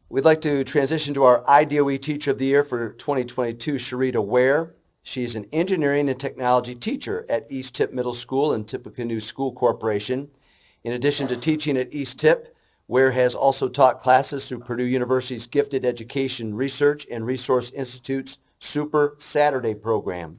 We'd like to transition to our IDOE Teacher of the Year for 2022, Sharita Ware. She is an engineering and technology teacher at East Tip Middle School and Tippecanoe School Corporation. In addition to teaching at East Tip, Ware has also taught classes through Purdue University's Gifted Education Research and Resource Institute's Super Saturday program.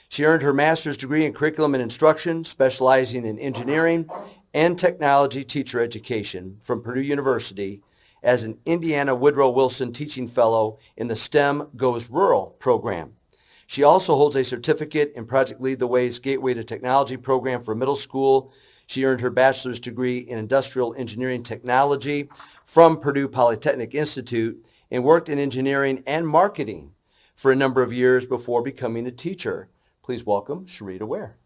She earned her master's degree in curriculum and instruction, specializing in engineering and technology teacher education from Purdue University as an Indiana Woodrow Wilson Teaching Fellow in the STEM Goes Rural program. She also holds a certificate in Project Lead the Way's Gateway to Technology program for middle school. She earned her bachelor's degree in industrial engineering technology from Purdue Polytechnic Institute and worked in engineering and marketing for a number of years before becoming a teacher. Please welcome Sharita Ware.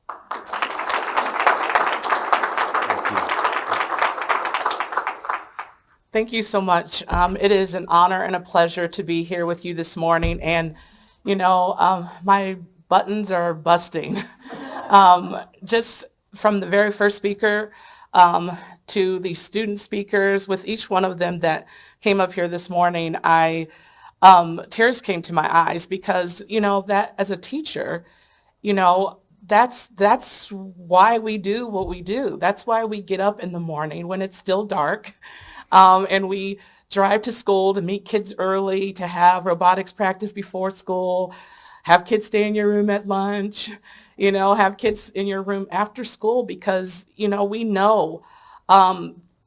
Thank you so much. It is an honor and a pleasure to be here with you this morning. And, my buttons are busting. Just from the very first speaker to the student speakers, with each one of them that came up here this morning, tears came to my eyes because, that as a teacher, that's why we do what we do. That's why we get up in the morning when it's still dark. And we drive to school to meet kids early, to have robotics practice before school, have kids stay in your room at lunch, have kids in your room after school because, we know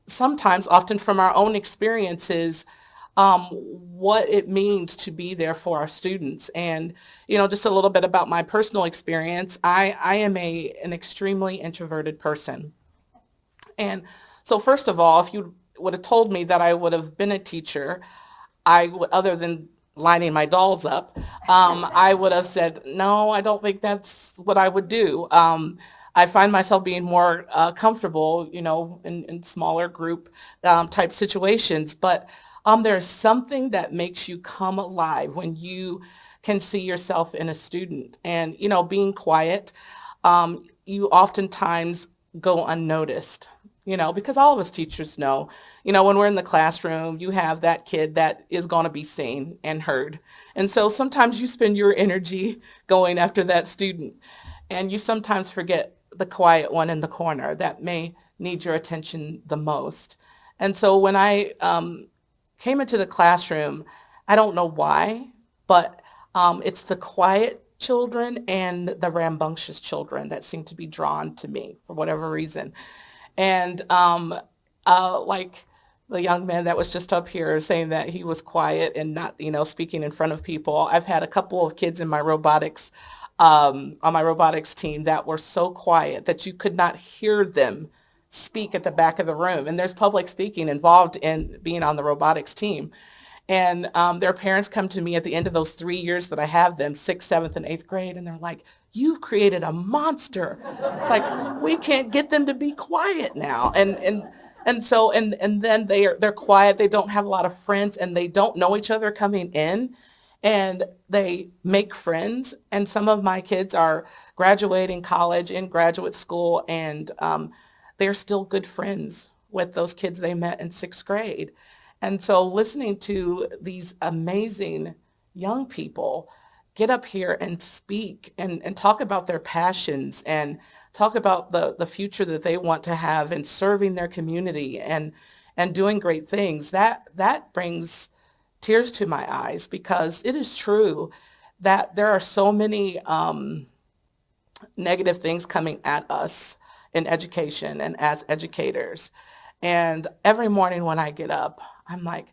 sometimes, often from our own experiences, what it means to be there for our students. And, just a little bit about my personal experience. I am an extremely introverted person. And so first of all, if you would have told me that I would have been a teacher, other than lining my dolls up, I would have said, no, I don't think that's what I would do. I find myself being more comfortable, in smaller group type situations. But there's something that makes you come alive when you can see yourself in a student. And, being quiet, you oftentimes go unnoticed. Because all of us teachers know, when we're in the classroom, you have that kid that is going to be seen and heard. And so sometimes you spend your energy going after that student, and you sometimes forget the quiet one in the corner that may need your attention the most. And so when I came into the classroom, I don't know why, but it's the quiet children and the rambunctious children that seem to be drawn to me for whatever reason. And like the young man that was just up here saying that he was quiet and not, speaking in front of people. I've had a couple of kids in my robotics, on my robotics team that were so quiet that you could not hear them speak at the back of the room. And there's public speaking involved in being on the robotics team. And their parents come to me at the end of those 3 years that I have them, 6th, 7th, and 8th grade, and they're like, you've created a monster. It's like, we can't get them to be quiet now. And so then they're quiet, they don't have a lot of friends, and they don't know each other coming in, and they make friends. And some of my kids are graduating college, in graduate school, and they're still good friends with those kids they met in 6th grade. And so listening to these amazing young people get up here and speak and talk about their passions and talk about the future that they want to have in serving their community and doing great things, that brings tears to my eyes, because it is true that there are so many negative things coming at us in education and as educators. And every morning when I get up, I'm like,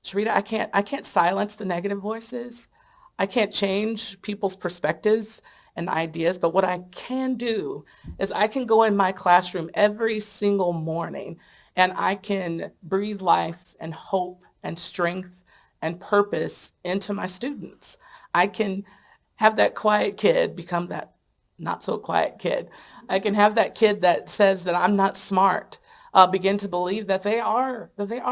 Sharita, I can't silence the negative voices. I can't change people's perspectives and ideas, but what I can do is I can go in my classroom every single morning and I can breathe life and hope and strength and purpose into my students. I can have that quiet kid become that not so quiet kid. I can have that kid that says that I'm not smart, begin to believe that they are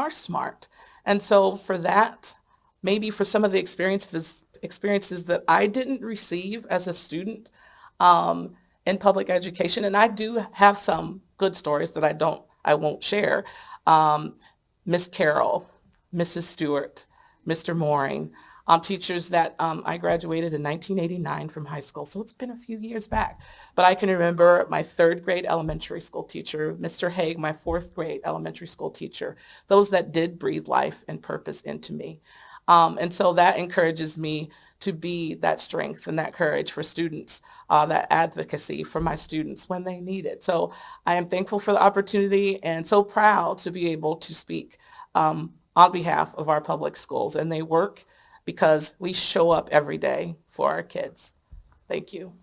smart. And so for that, maybe for some of the experiences that I didn't receive as a student in public education, and I do have some good stories that I won't share. Miss Carol, Mrs. Stewart, Mr. Mooring, teachers that I graduated in 1989 from high school, so it's been a few years back. But I can remember my third grade elementary school teacher, Mr. Haig, my fourth grade elementary school teacher, those that did breathe life and purpose into me. And so that encourages me to be that strength and that courage for students, that advocacy for my students when they need it. So I am thankful for the opportunity and so proud to be able to speak on behalf of our public schools. And they work because we show up every day for our kids. Thank you.